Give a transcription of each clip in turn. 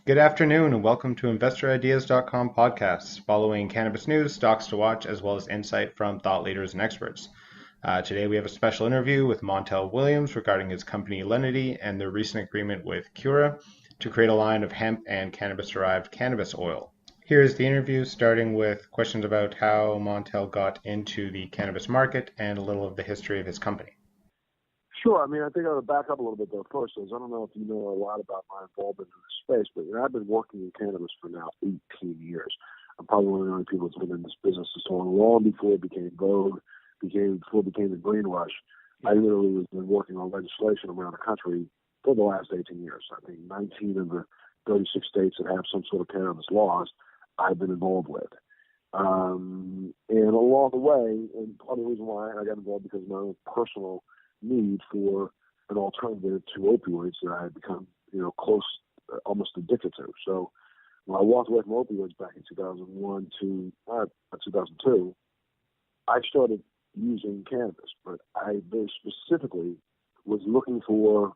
Good afternoon and welcome to InvestorIdeas.com podcasts, following cannabis news, stocks to watch, as well as insight from thought leaders and experts. Today we have a special interview with Montel Williams regarding his company Lenity and their recent agreement with Cura to create a line of hemp and cannabis-derived cannabis oil. Here's the interview, starting with questions about how Montel got into the cannabis market and a little of the history of his company. Sure. I mean, I think I would back up a little bit though first, as I don't know if you know a lot about my involvement in this space, but I've been working in cannabis for now 18 years. I'm probably one of the only people that's been in this business so long before it became vogue, before it became the green rush. I literally have been working on legislation around the country for the last 18 years. I think 19 of the 36 states that have some sort of cannabis laws, I've been involved with. And along the way, and part of the reason why I got involved because of my own personal need for an alternative to opioids that I had become, close, almost addicted to. So when I walked away from opioids back in 2001 to 2002, I started using cannabis, but I very specifically was looking for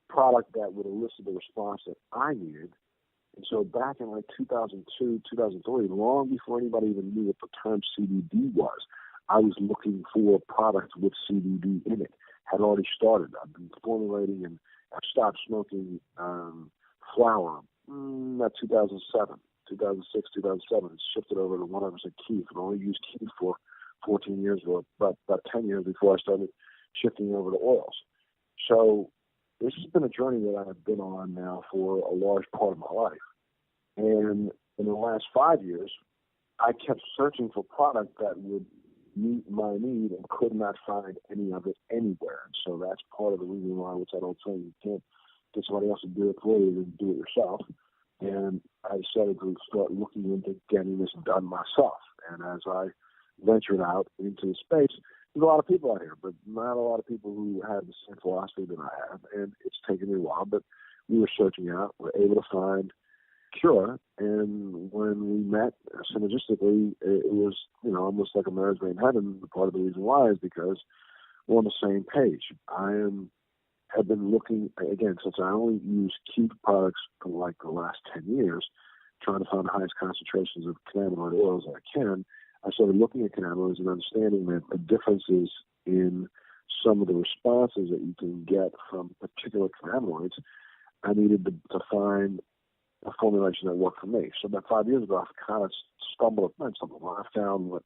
product that would elicit the response that I needed. And so back in like 2002, 2003, long before anybody even knew what the term CBD was, I was looking for a product with CBD in it. Had already started. I've been formulating and I've stopped smoking flower at 2007, 2006, 2007. It's shifted over to 100% kief. I only used kief for 14 years or about 10 years before I started shifting over to oils. So this has been a journey that I've been on now for a large part of my life. And in the last 5 years, I kept searching for product that would meet my need and could not find any of it anywhere. And so that's part of the reason why, which I don't say you can't get somebody else to do it for you and do it yourself. And I decided to start looking into getting this done myself. And as I ventured out into the space, there's a lot of people out here, but not a lot of people who have the same philosophy that I have. And it's taken me a while, but we were searching out. We were able to find Cure, and when we met synergistically, it was almost like a marriage made in heaven. Part of the reason why is because we're on the same page. Have been looking again since I only use kief products for like the last 10 years, trying to find the highest concentrations of cannabinoid oils that I can. I started looking at cannabinoids and understanding that the differences in some of the responses that you can get from particular cannabinoids. I needed to find a formulation that worked for me. So about 5 years ago, I kind of stumbled upon something. I found what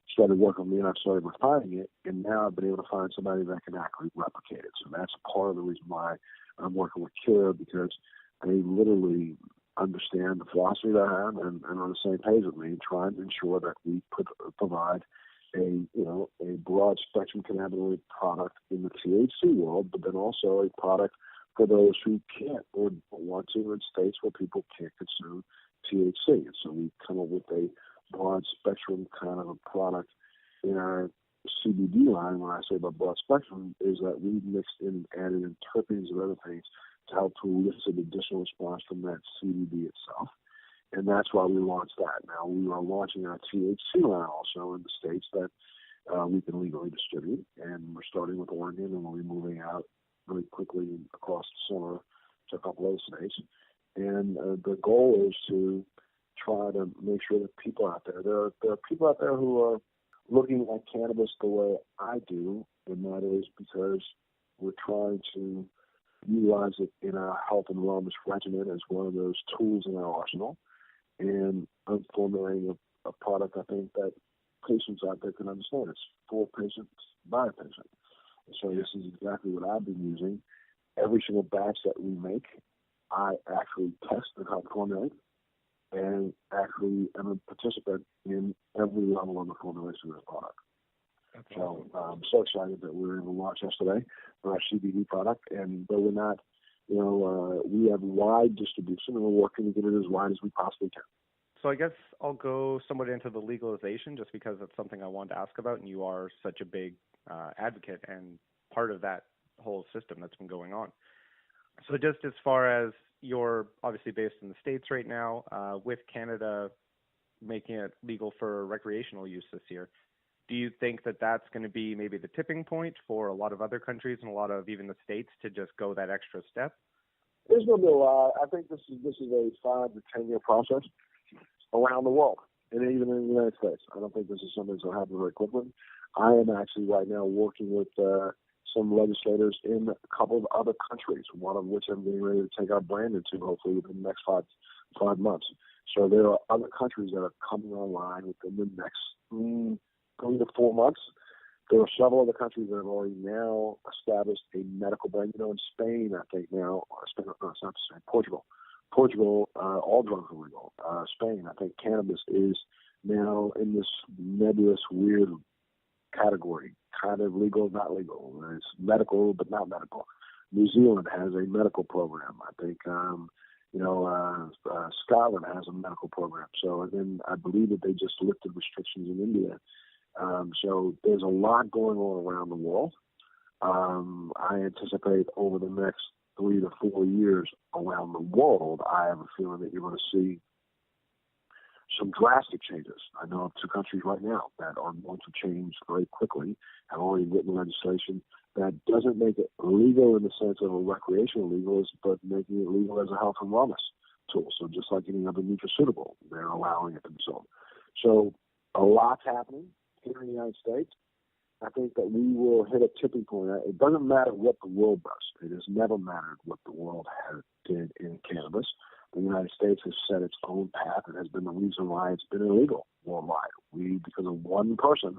started working for me, and I started refining it, and now I've been able to find somebody that can actually replicate it. So that's part of the reason why I'm working with Cura, because they literally understand the philosophy that I have and are on the same page with me, trying to ensure that we provide a broad spectrum cannabinoid product in the THC world, but then also a product for those who can't or don't want to in states where people can't consume THC. And so we come up with a broad spectrum kind of a product in our CBD line. When I say about broad spectrum, is that we've mixed in and added in terpenes and other things to help to elicit additional response from that CBD itself. And that's why we launched that. Now we are launching our THC line also in the states that we can legally distribute. And we're starting with Oregon, and we'll be moving out really quickly across the summer to a couple of states. And the goal is to try to make sure that people out there are people out there who are looking at cannabis the way I do, and that is because we're trying to utilize it in our health and wellness regimen as one of those tools in our arsenal. And I'm formulating a product I think that patients out there can understand. It's for patients, by a patient. So this is exactly what I've been using. Every single batch that we make, I actually test and how to formulate, and actually am a participant in every level of the formulation of this product. That's So awesome. I'm so excited that we were able to launch yesterday for our CBD product, and though we're not, we have wide distribution, and we're working to get it as wide as we possibly can. So I guess I'll go somewhat into the legalization just because it's something I wanted to ask about, and you are such a big advocate and part of that whole system that's been going on. So just as far as you're obviously based in the States right now, with Canada making it legal for recreational use this year, do you think that that's going to be maybe the tipping point for a lot of other countries and a lot of even the states to just go that extra step? There's going to be a lot. I think this is a 5 to 10 year process around the world, and even in the United States. I don't think this is something that's going to happen very quickly. I am actually right now working with some legislators in a couple of other countries, one of which I'm getting ready to take our brand into, hopefully within the next five months. So there are other countries that are coming online within the next 3 to 4 months. There are several other countries that have already now established a medical brand. You know, in Spain, I think now, Spain, no, it's not Spain, Portugal. Portugal, all drugs are legal. Spain, I think cannabis is now in this nebulous, weird category, kind of legal, not legal. It's medical, but not medical. New Zealand has a medical program. I think, Scotland has a medical program. So, and then I believe that they just lifted restrictions in India. So there's a lot going on around the world. I anticipate over the next 3 to 4 years around the world, I have a feeling that you're going to see some drastic changes. I know of 2 countries right now that are going to change very quickly, have already written legislation that doesn't make it legal in the sense of a recreational legal, but making it legal as a health and wellness tool. So just like any other nutraceutical, they're allowing it to be sold. So a lot's happening here in the United States. I think that we will hit a tipping point. It doesn't matter what the world does. It has never mattered what the world did in cannabis. The United States has set its own path and has been the reason why it's been illegal worldwide. We, because of one person,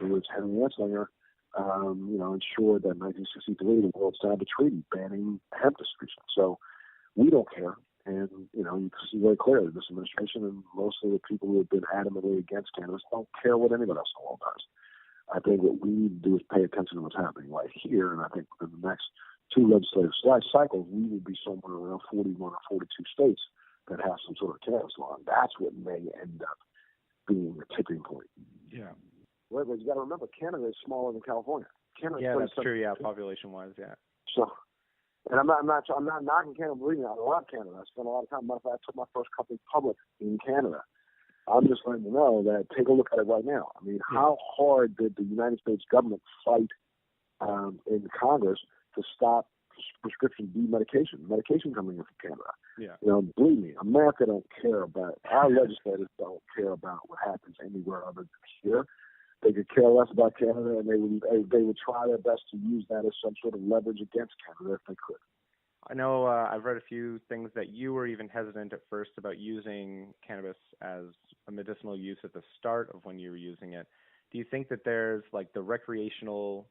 who was Henry Anslinger, ensured that in 1963 the world signed a treaty banning hemp distribution. So we don't care. And, you can see very clearly this administration and most of the people who have been adamantly against cannabis don't care what anybody else in the world does. I think what we need to do is pay attention to what's happening right here. And I think within the next 2 legislative cycles, we will be somewhere around 41 or 42 states that have some sort of cannabis law. And that's what may end up being the tipping point. Yeah. Well, but you got to remember, Canada is smaller than California. Yeah, that's true. Yeah, population-wise, yeah. So, and I'm not knocking Canada. Believe me, I love Canada. I spent a lot of time. Matter of fact, I took my first company public in Canada. I'm just letting you know that take a look at it right now. I mean, how hard did the United States government fight in Congress to stop prescription medication coming in from Canada? Yeah. Believe me, America don't care about, our legislators don't care about what happens anywhere other than here. They could care less about Canada, and they would try their best to use that as some sort of leverage against Canada if they could. I know I've read a few things that you were even hesitant at first about using cannabis as a medicinal use at the start of when you were using it. Do you think that there's like the recreational,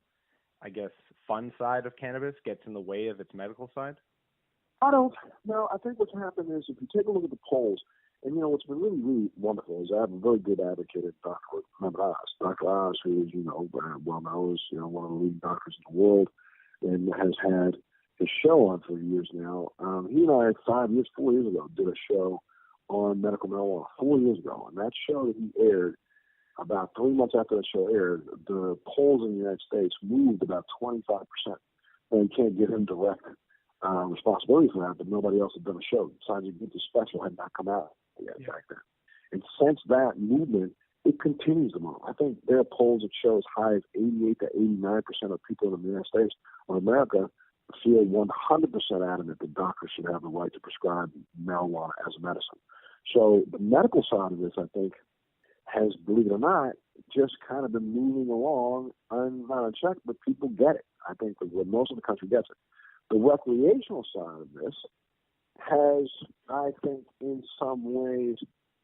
I guess, fun side of cannabis gets in the way of its medical side? I don't. No, I think what's happened is if you take a look at the polls, and what's been really, really wonderful is I have a very good advocate at Dr. Oz. Dr. Oz, who is, well known as, one of the leading doctors in the world and has had his show on for years now. He and I, 4 years ago, did a show on medical marijuana 4 years ago. And that show that he aired, about 3 months after that show aired, the polls in the United States moved about 25%. And you can't give him direct responsibility for that, but nobody else had done a show. Sergeant Gunter's special had not come out yet back then. And since that movement, it continues to move. I think there are polls that show as high as 88 to 89% of people in the United States or America feel 100% adamant that doctors should have the right to prescribe marijuana as a medicine. So the medical side of this, I think, has, believe it or not, just kind of been moving along not unchecked, but people get it. I think that most of the country gets it. The recreational side of this has, I think, in some ways,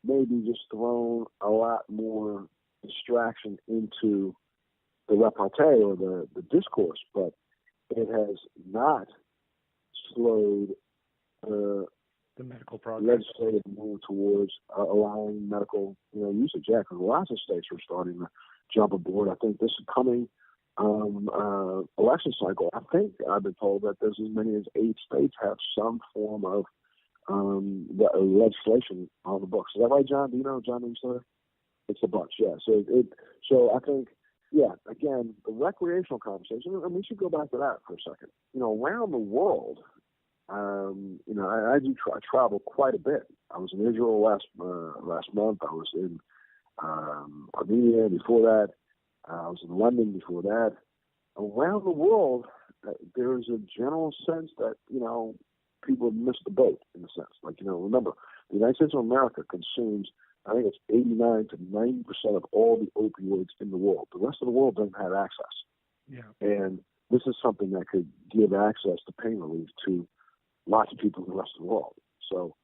maybe just thrown a lot more distraction into the repartee or the discourse, but it has not slowed the medical progress. Legislative move towards allowing medical usage. Yeah, because lots of states are starting to jump aboard. I think this coming election cycle, I think I've been told that there's as many as 8 states have some form of legislation on the books. Is that right, John? Do you know, John? It's a bunch, yeah. So I think, yeah, again, the recreational conversation, and we should go back to that for a second. Around the world, I travel quite a bit. I was in Israel last month. I was in Armenia before that. I was in London before that. Around the world, there's a general sense that, people missed the boat in a sense. Like, remember, the United States of America consumes, I think it's 89 to 90% of all the opioids in the world. The rest of the world doesn't have access. Yeah. And this is something that could give access to pain relief to lots of people in the rest of the world. So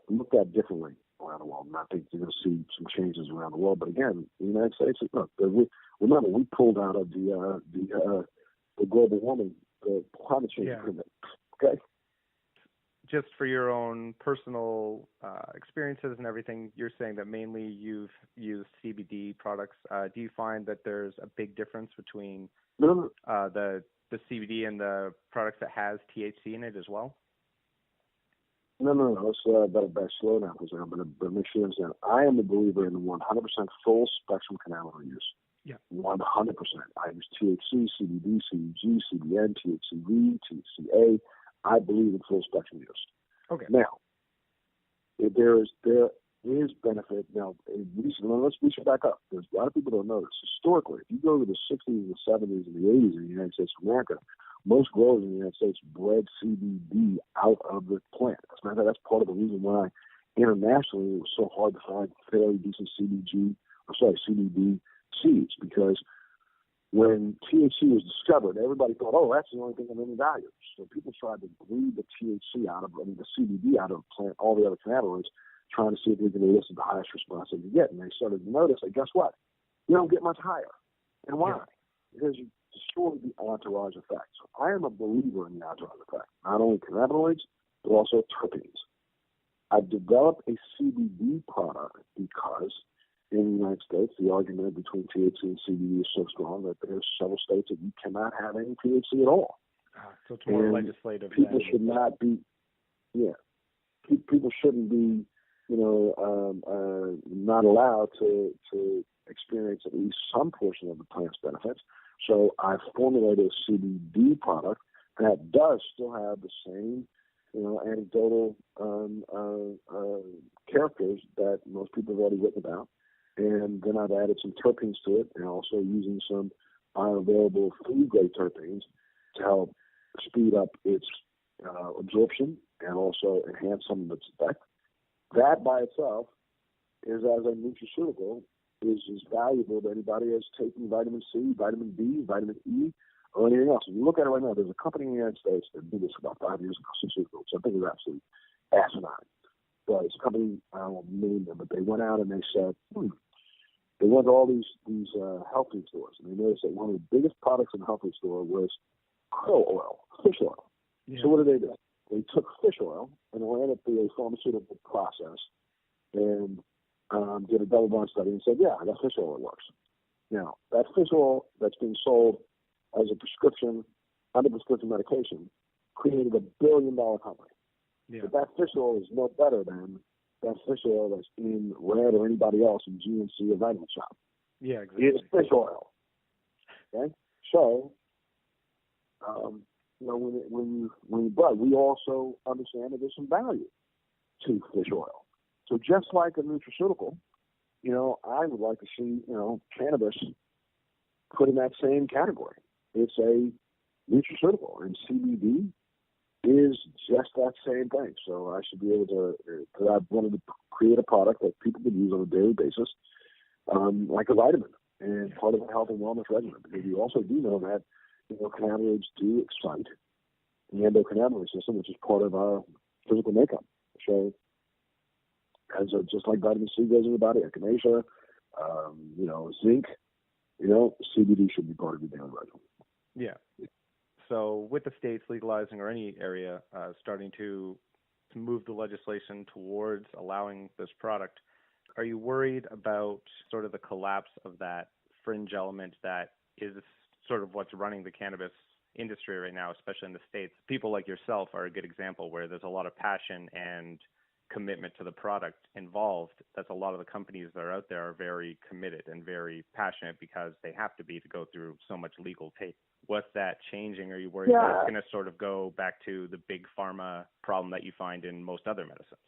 looked at differently around the world. And I think you're going to see some changes around the world. But again, the United States, look, we pulled out of the global warming, the climate change agreement. Okay. Just for your own personal experiences and everything, you're saying that mainly you've used CBD products. Do you find that there's a big difference between the CBD and the products that has THC in it as well? No. Let's better slow down for a second, but make sure you understand. I am a believer in 100% full spectrum cannabinoid use. Yeah. 100%. I use THC, CBD, CBG, CBN, THCV, THCA. I believe in full spectrum use. Okay. Now, there is benefit. Now, we should back up. There's a lot of people don't know this. Historically, if you go to the 60s and the 70s and the 80s in the United States of America, most growers in the United States bred CBD out of the plant. As a matter of fact, that's part of the reason why internationally it was so hard to find fairly decent CBD seeds, because when THC was discovered, everybody thought, oh, that's the only thing of any value. So people tried to breed the THC the CBD out of the plant, all the other cannabinoids, trying to see if they could elicit the highest response they could get. And they started to notice, guess what? You don't get much higher. And why? Yeah. Because you destroy the entourage effect. So I am a believer in the entourage effect, not only cannabinoids, but also terpenes. I've developed a CBD product because in the United States, the argument between THC and CBD is so strong that there's several states that you cannot have any THC at all. So it's more legislative. People should not be, people shouldn't be, not allowed to experience at least some portion of the plant's benefits. So I formulated a CBD product that does still have the same, anecdotal characters that most people have already written about. And then I've added some terpenes to it, and also using some bioavailable food-grade terpenes to help speed up its absorption and also enhance some of its effect. That by itself is, as a nutraceutical, is as valuable to anybody as taking vitamin C, vitamin D, vitamin E, or anything else. If you look at it right now, there's a company in the United States that did this about 5 years ago, nutraceuticals. I think it's absolutely asinine. But it's a company, I won't name them, but they went out and they said, they went to all these health food stores, and they noticed that one of the biggest products in the health food store was krill oil, fish oil. Yeah. So what did? They took fish oil and ran it through a pharmaceutical process and did a double-blind study and said, yeah, that fish oil works. Now, that fish oil that's being sold as a prescription, under prescription medication, created $1 billion company. Yeah. But that fish oil is no better than that fish oil that's in Red or anybody else in GNC or vitamin shop. Yeah, exactly. It's fish oil. Okay? So, but we also understand that there's some value to fish oil. So just like a nutraceutical, I would like to see, cannabis put in that same category. It's a nutraceutical, and CBD is just that same thing. So I should be able to, because I wanted to create a product that people could use on a daily basis, like a vitamin, and part of a health and wellness regimen. Because you also do know that, cannabinoids do excite the endocannabinoid system, which is part of our physical makeup. So, just like vitamin C goes in the body, echinacea, zinc, CBD should be part of your daily regimen. Yeah. So with the states legalizing, or any area starting to move the legislation towards allowing this product, are you worried about sort of the collapse of that fringe element that is sort of what's running the cannabis industry right now, especially in the States? People like yourself are a good example, where there's a lot of passion and commitment to the product involved. That's a lot of the companies that are out there are very committed and very passionate, because they have to be to go through so much legal tape. What's that changing? Are you worried that it's going to sort of go back to the big pharma problem that you find in most other medicines?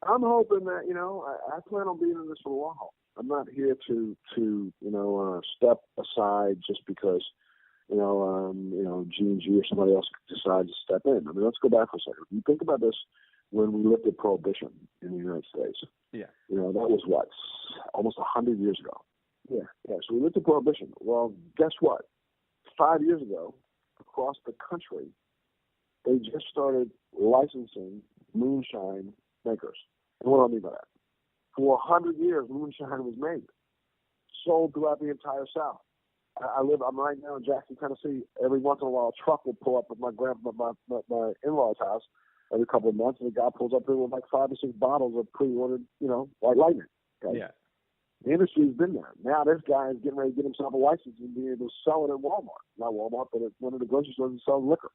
I'm hoping that, I plan on being in this for a while. I'm not here to step aside just because, G&G or somebody else decides to step in. I mean, let's go back for a second. You think about this when we looked at prohibition in the United States. Yeah. That was what, almost 100 years ago. Yeah. So we looked at prohibition. Well, guess what? 5 years ago, across the country, they just started licensing moonshine makers. And what do I mean by that? For 100 years, moonshine was made, sold throughout the entire South. I'm right now in Jackson, Tennessee. Every once in a while, a truck will pull up at my in-laws' house every couple of months, and the guy pulls up there with like 5 or 6 bottles of pre-ordered, like lightning. Okay? Yeah. The industry's been there. Now this guy is getting ready to get himself a license and be able to sell it at Walmart. Not Walmart, but at one of the grocery stores that sells liquor.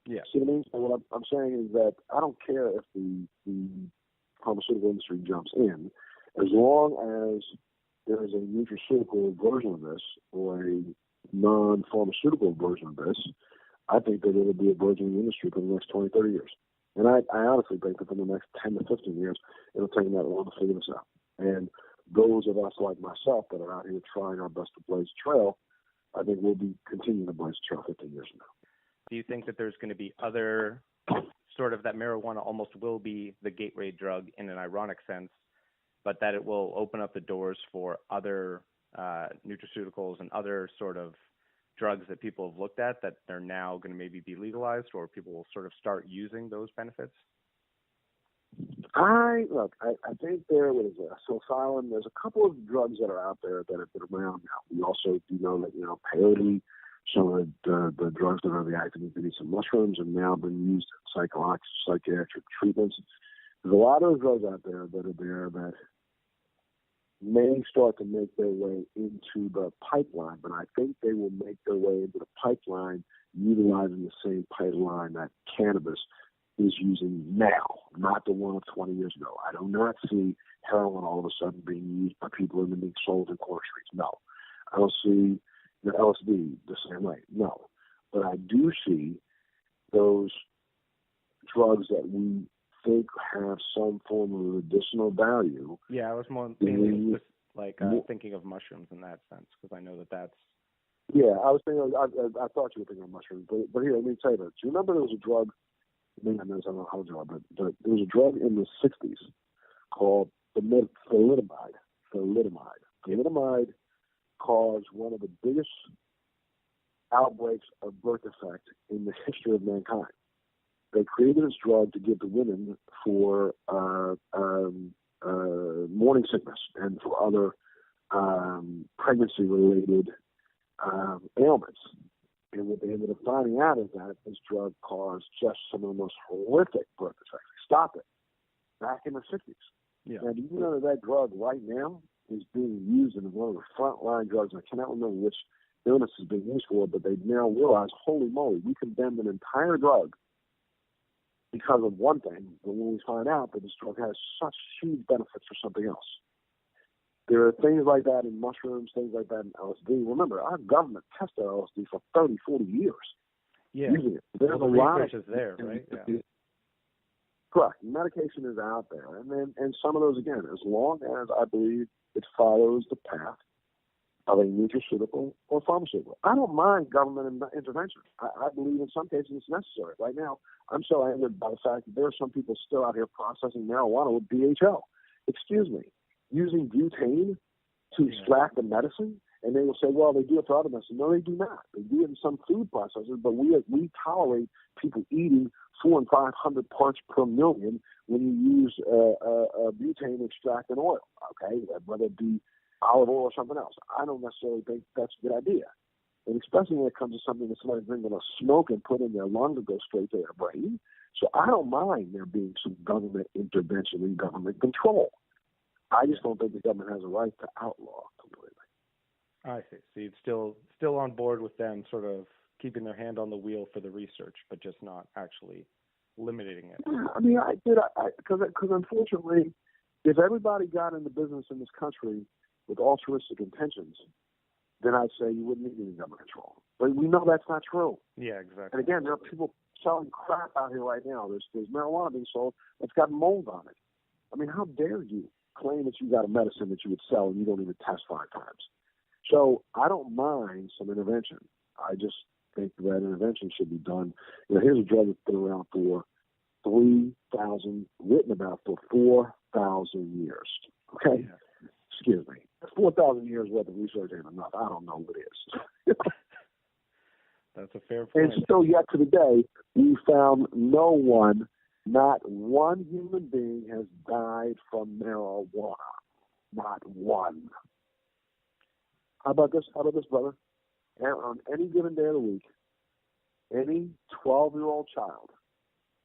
Yeah. See what I mean? So what I'm saying is that I don't care if the pharmaceutical industry jumps in, as long as there is a nutraceutical version of this or a non-pharmaceutical version of this. I think that it'll be a burgeoning industry for the next 20, 30 years. And I honestly think that for the next 10 to 15 years, it'll take them that long to figure this out. And those of us like myself that are out here trying our best to blaze a trail, I think we'll be continuing to blaze a trail 15 years from now. Do you think that there's going to be other sort of that marijuana almost will be the gateway drug in an ironic sense, but that it will open up the doors for other nutraceuticals and other sort of drugs that people have looked at that they're now going to maybe be legalized, or people will sort of start using those benefits? I think there was psilocybin. There's a couple of drugs that are out there that have been around now. We also do know that, peyote, some of the drugs that are the active ingredients of mushrooms have now been used in psychiatric treatments. There's a lot of drugs out there that are there that may start to make their way into the pipeline, but I think they will make their way into the pipeline utilizing the same pipeline that cannabis is using now, not the one of 20 years ago. I do not see heroin all of a sudden being used by people and being sold in corner streets. No. I don't see the LSD the same way. No. But I do see those drugs that we think have some form of additional value. Yeah, I was more mainly thinking of mushrooms in that sense, because I know that that's... Yeah, I was thinking, I thought you were thinking of mushrooms, but here, let me tell you this. Do you remember there was a drug, maybe I don't know how drug, but there was a drug in the 60s called thalidomide. Thalidomide caused one of the biggest outbreaks of birth defect in the history of mankind. They created this drug to give to women for morning sickness and for other pregnancy-related ailments. And what they ended up finding out is that this drug caused just some of the most horrific birth defects. They stopped it back in the 60s. Yeah. Now, do you know that drug right now is being used in one of the frontline drugs? I cannot remember which illness is being used for, but they now realize, holy moly, we condemned an entire drug because of one thing, but when we find out that this drug has such huge benefits for something else. There are things like that in mushrooms, things like that in LSD. Remember, our government tested LSD for 30, 40 years. Yeah. Using it. There's the a lot research is there, right? Yeah. Correct. Medication is out there. And some of those, again, as long as I believe it follows the path of a nutraceutical or pharmaceutical. I don't mind government intervention. I believe in some cases it's necessary. Right now, I'm so angered by the fact that there are some people still out here processing marijuana with DHL. Excuse me. Using butane to extract the medicine, and they will say, well, they do it for other medicine. No, they do not. They do it in some food processors, but we tolerate people eating 400 and 500 parts per million when you use butane to extract an oil, okay, whether it be olive oil or something else. I don't necessarily think that's a good idea. And especially when it comes to something that somebody's going to smoke and put in their lung to go straight to their brain. So I don't mind there being some government intervention and government control. I just don't think the government has a right to outlaw completely. I see. So you're still on board with them sort of keeping their hand on the wheel for the research, but just not actually limiting it. I mean, because unfortunately, if everybody got into business in this country with altruistic intentions, then I'd say you wouldn't need any government control. But we know that's not true. Yeah, exactly. And again, there are people selling crap out here right now. There's marijuana being sold that's got mold on it. I mean, how dare you claim that you got a medicine that you would sell and you don't even test 5 times? So I don't mind some intervention. I just think that intervention should be done. Here's a drug that's been around for 3,000, written about for 4,000 years. Okay? Yeah. Excuse me. 4,000 years worth of research ain't enough. I don't know what is. That's a fair point. And still yet to the day, we found not one human being has died from marijuana. Not one. How about this, brother? And on any given day of the week, any 12-year-old child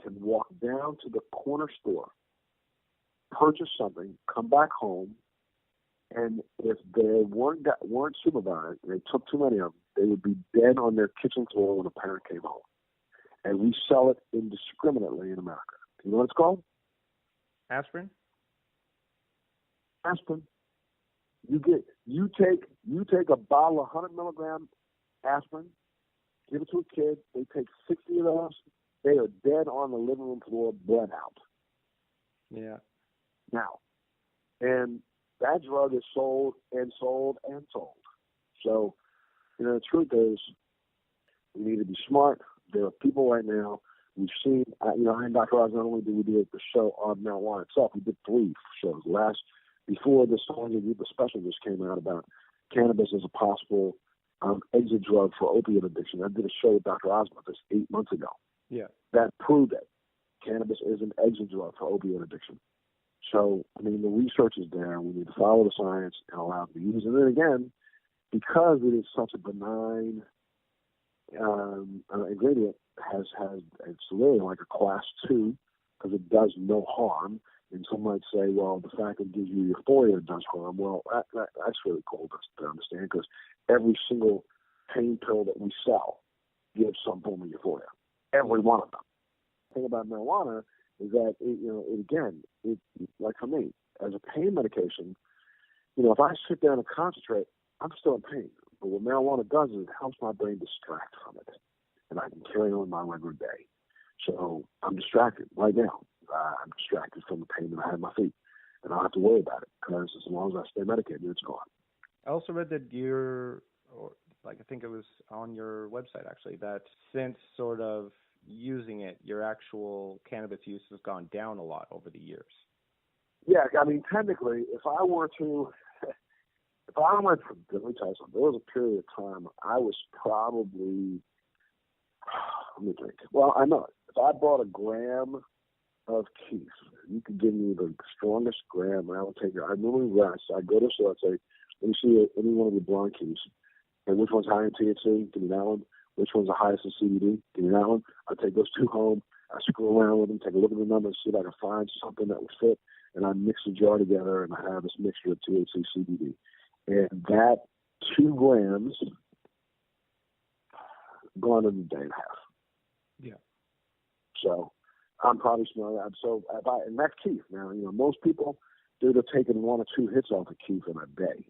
can walk down to the corner store, purchase something, come back home, and if they weren't supervised, and they took too many of them, they would be dead on their kitchen floor when a parent came home. And we sell it indiscriminately in America. You know what it's called? Aspirin? Aspirin. You take a bottle of 100 milligram aspirin, give it to a kid. They take 60 of those. They are dead on the living room floor, bled out. Yeah. Now, and that drug is sold and sold and sold. So, the truth is, we need to be smart. There are people right now. We've seen, I and Dr. Oz, not only did we do the show on marijuana itself, we did 3 shows. Before this the special just came out about cannabis as a possible exit drug for opiate addiction. I did a show with Dr. Oz about this 8 months ago. Yeah. That proved it. Cannabis is an exit drug for opiate addiction. So, the research is there. We need to follow the science and allow it to be used. And then again, because it is such a benign ingredient, it's really like a class 2 because it does no harm. And some might say, well, the fact that it gives you euphoria does harm. Well, that's really cool to understand because every single pain pill that we sell gives some form of euphoria. Every one of them. The thing about marijuana is that, like for me, as a pain medication, if I sit down and concentrate, I'm still in pain. But what marijuana does is it helps my brain distract from it. And I can carry on my regular day. So I'm distracted right now. I'm distracted from the pain that I have in my feet. And I don't have to worry about it because as long as I stay medicated, it's gone. I also read that I think it was on your website actually, that since sort of using it, your actual cannabis use has gone down a lot over the years. Yeah, technically, if I went from, let me tell you something, there was a period of time I was probably, let me think. Well, I know it. If I bought a gram of keef, you could give me the strongest gram, and I would take it. I normally rest. I go to the store, I'd say, let me see any one of the blonde keefs, and which one's high in THC? Give me that one. Which one's the highest in CBD? Give me that one. I take those 2 home. I screw around with them, take a look at the numbers, see if I can find something that would fit, and I mix the jar together, and I have this mixture of THC, CBD. And that 2 grams gone in a day and a half. Yeah. So I'm probably smelling that. And that's keef. Now, most people, they're taking 1 or 2 hits off of keef in a day.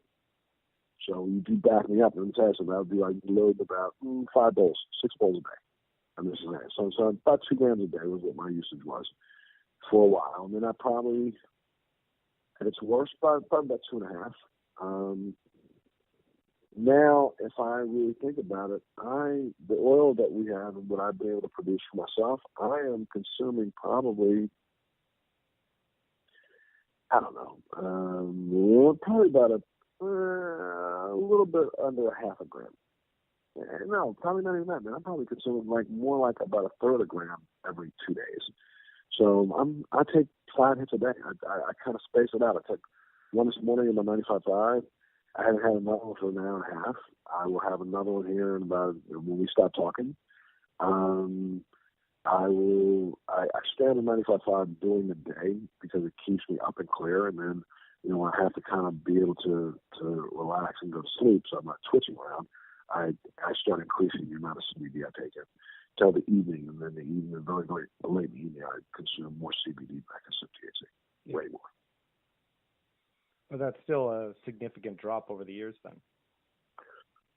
So you do back me up and tell them that would be like load about 5 bowls, 6 bowls a day. And this is that. So about 2 grams a day was what my usage was for a while. And then I probably, at its worst, probably about 2.5. Now, if I really think about it, the oil that we have and what I've been able to produce for myself, I am consuming probably, I don't know, probably about a little bit under a half a gram. No, probably not even that, man. I'm probably consuming more like about a third of a gram every 2 days. So I take 5 hits a day. I kind of space it out. I took one this morning in my 95.5. I haven't had another one for an hour and a half. I will have another one here in about when we stop talking. I stay on the 95.5 during the day because it keeps me up and clear, and then I have to kind of be able to relax and go to sleep, so I'm not twitching around. I start increasing the amount of CBD I take till the evening, and then the evening, very, very late in the evening, I consume more CBD than I consume THC, way more. Well, that's still a significant drop over the years then.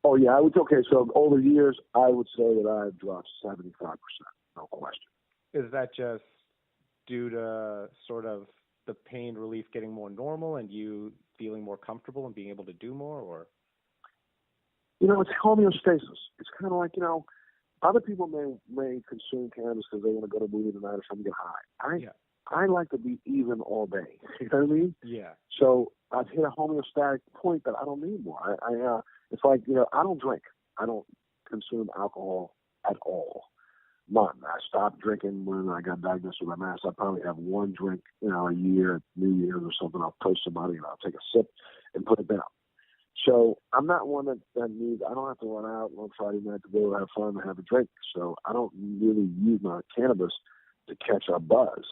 Oh, yeah. So over the years, I would say that I've dropped 75%, no question. Is that just due to sort of the pain relief getting more normal and you feeling more comfortable and being able to do more, or? It's homeostasis. It's kind of like, other people may consume cannabis because they want to go to a movie tonight or something, get high. I like to be even all day. You know what I mean? Yeah. So I've hit a homeostatic point that I don't need more. It's like, I don't drink. I don't consume alcohol at all. None. I stopped drinking when I got diagnosed with MS. I probably have one drink, a year, at New Year's or something. I'll toast somebody and I'll take a sip and put it down. So I'm not one that needs, I don't have to run out on Friday night to go have fun and have a drink. So I don't really use my cannabis to catch a buzz.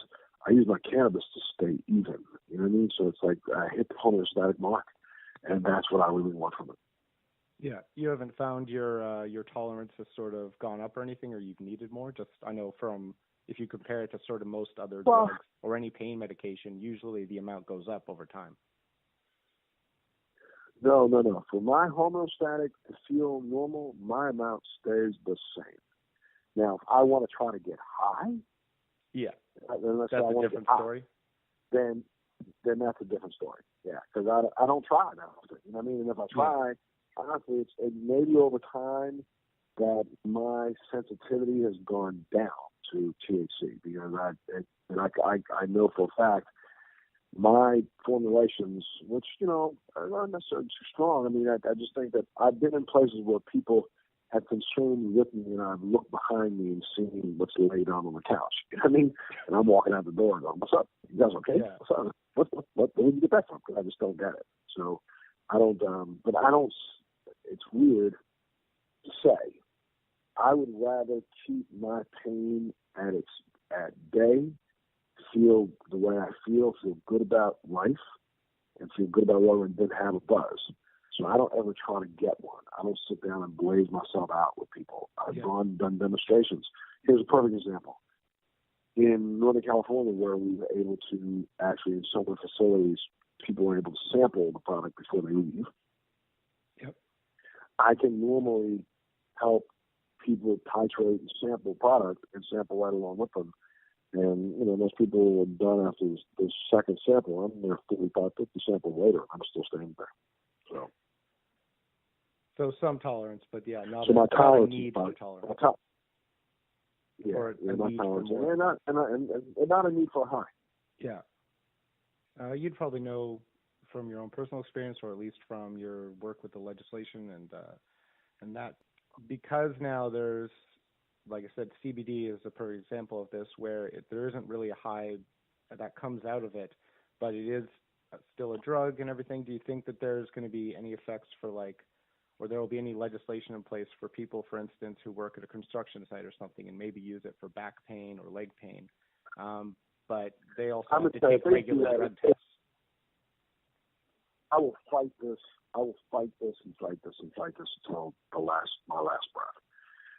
I use my cannabis to stay even. You know what I mean? So it's like I hit the homeostatic mark, and that's what I really want from it. Yeah. You haven't found your tolerance has sort of gone up or anything, or you've needed more? Just, I know from, if you compare it to sort of most other drugs or any pain medication, usually the amount goes up over time. No. For my homeostatic to feel normal, my amount stays the same. Now, if I want to try to get high, that's a different story. Then that's a different story. Yeah, because I don't try that often. You know what I mean? And if I try, honestly, it maybe over time that my sensitivity has gone down to THC because I know for a fact my formulations, which are not necessarily too strong. I mean, I just think that I've been in places where people have consumed with me, and I've looked behind me and seen what's laid on the couch. You know what I mean? And I'm walking out the door and going, "What's up? You guys okay? Yeah. What's up? What? Where did you get that from?" Because I just don't get it. So I don't. But I don't. It's weird to say. I would rather keep my pain at bay, feel the way I feel good about life, and feel good about life, and then have a buzz. So I don't ever try to get one. I don't sit down and blaze myself out with people. I've done demonstrations. Here's a perfect example. In Northern California, where we were able to actually, in some of the facilities, people were able to sample the product before they leave. Yep. I can normally help people titrate and sample product and sample right along with them. And, most people are done after the second sample. I'm there 45, 50 samples later. I'm still standing there. So some tolerance, but not so my tolerance a need for tolerance. My tolerance, and not a need for a high. Yeah. You'd probably know from your own personal experience, or at least from your work with the legislation and that, because now there's, like I said, CBD is a perfect example of this, where there isn't really a high that comes out of it, but it is still a drug and everything. Do you think that there's going to be any effects for or there will be any legislation in place for people, for instance, who work at a construction site or something and maybe use it for back pain or leg pain, but they also have to take regular drug tests? I will fight this. I will fight this until my last breath.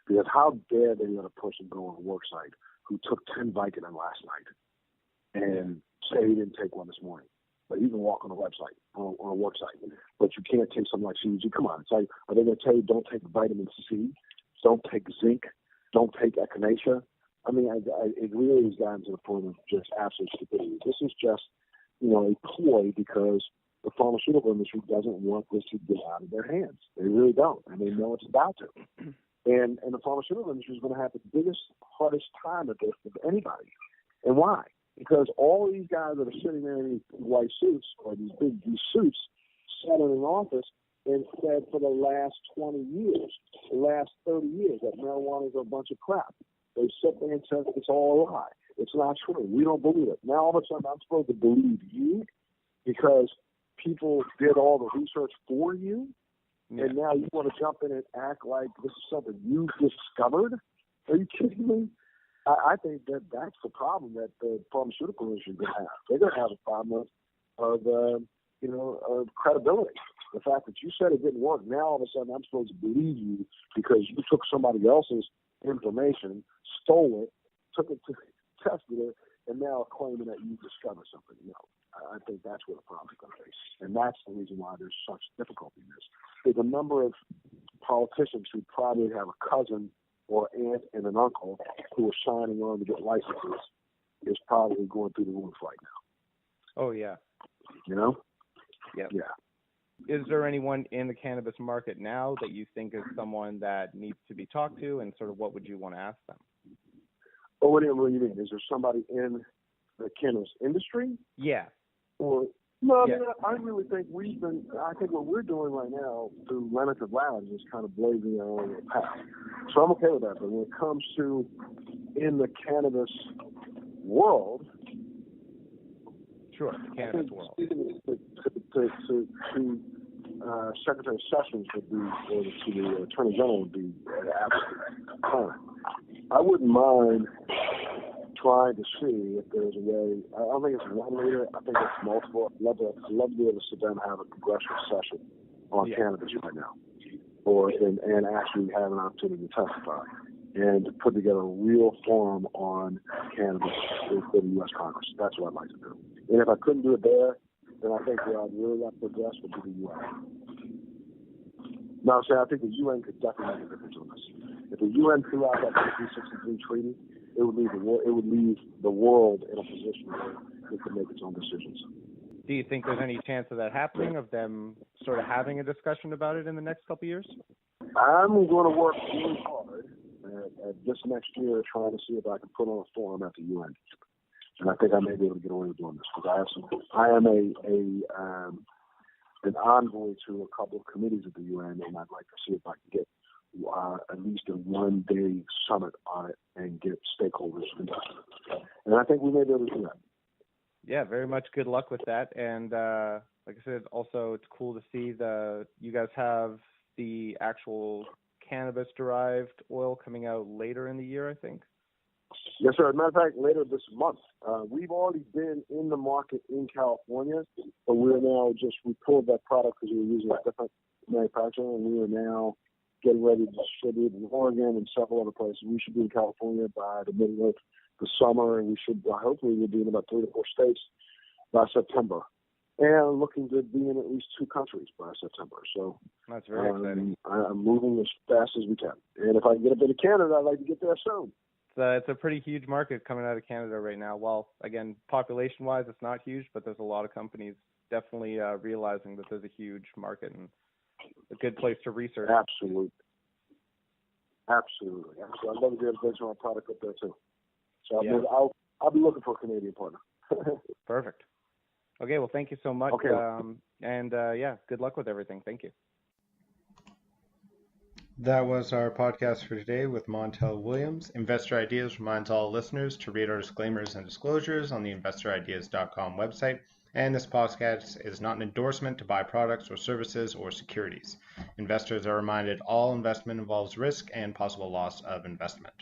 Because how dare they let a person go on a work site who took 10 Vicodin last night and say he didn't take one this morning? But you can walk on a website, on a work site, but you can't take something like CBD. Come on. It's like, are they going to tell you don't take vitamin C, don't take zinc, don't take echinacea? I mean, it really has gotten to the point of just absolute stupidity. This is just, a ploy because the pharmaceutical industry doesn't want this to get out of their hands. They really don't, and they know it's about to. And the pharmaceutical industry is going to have the biggest, hardest time at this of anybody. And why? Because all these guys that are sitting there in these white suits or these suits sat in an office and said for the last 20 years, the last 30 years, that marijuana is a bunch of crap. They sit there and said it's all a lie. It's not true. We don't believe it. Now all of a sudden I'm supposed to believe you because people did all the research for you? Yeah. And now you want to jump in and act like this is something you discovered? Are you kidding me? I think that's the problem that the pharmaceutical industry is going to have. They're going to have a problem of credibility. The fact that you said it didn't work, now all of a sudden I'm supposed to believe you because you took somebody else's information, stole it, took it to tested it, and now are claiming that you discovered something. I think that's where the problem is going to be. And that's the reason why there's such difficulty in this. There's a number of politicians who probably have a cousin or aunt and an uncle who are signing on to get licenses is probably going through the roof right now. Oh, yeah. Yeah. Yeah. is there anyone in the cannabis market now that you think is someone that needs to be talked to, and sort of what would you want to ask them? Oh, what do you mean? Is there somebody in the cannabis industry? Yeah. Or no, yeah. I really think I think what we're doing right now through Limited Labs is kind of blazing our own path. So I'm okay with that. But when it comes to in the cannabis world, sure, the cannabis world. To Secretary Sessions would be, or to the Attorney General would be absolutely fine. I wouldn't mind trying to see if there's a way. I don't think it's one leader. I think it's multiple. I'd love to be able to sit down and have a congressional session on cannabis right now, and actually have an opportunity to testify and to put together a real forum on cannabis for the U.S. Congress. That's what I'd like to do. And if I couldn't do it there, then I think where I'd really like to address would be the UN. Now, I think the UN could definitely make a difference on this. If the UN threw out that 1963 treaty, it would leave the world in a position where it could make its own decisions. Do you think there's any chance of that happening, of them sort of having a discussion about it in the next couple of years? I'm going to work really hard at this next year trying to see if I can put on a forum at the UN. And I think I may be able to get away with doing this because I am an envoy to a couple of committees at the UN, and I'd like to see if I can get at least a one-day summit on it and get stakeholders invested. And I think we may be able to do that. Yeah, very much good luck with that. And like I said, also it's cool to see you guys have the actual cannabis-derived oil coming out later in the year, I think. Yes, sir. As a matter of fact, later this month. We've already been in the market in California, but we pulled that product because we were using a different manufacturer, and we are now getting ready to distribute in Oregon and several other places. We should be in California by the middle of the summer, and we should hopefully we'll be in about 3 to 4 states by September, and looking to be in at least 2 countries by September. So that's very exciting. I'm moving as fast as we can, and if I can get a bit of Canada, I'd like to get there soon. It's a pretty huge market coming out of Canada right now. Well, again, population-wise, it's not huge, but there's a lot of companies definitely realizing that there's a huge market and a good place to research. Absolutely. I'd love to be able to bring some product up there too. So I'll be looking for a Canadian partner. Perfect. Okay, well, thank you so much. Okay. Good luck with everything. Thank you. That was our podcast for today with Montel Williams. Investor Ideas reminds all listeners to read our disclaimers and disclosures on the investorideas.com website. And this podcast is not an endorsement to buy products or services or securities. Investors are reminded all investment involves risk and possible loss of investment.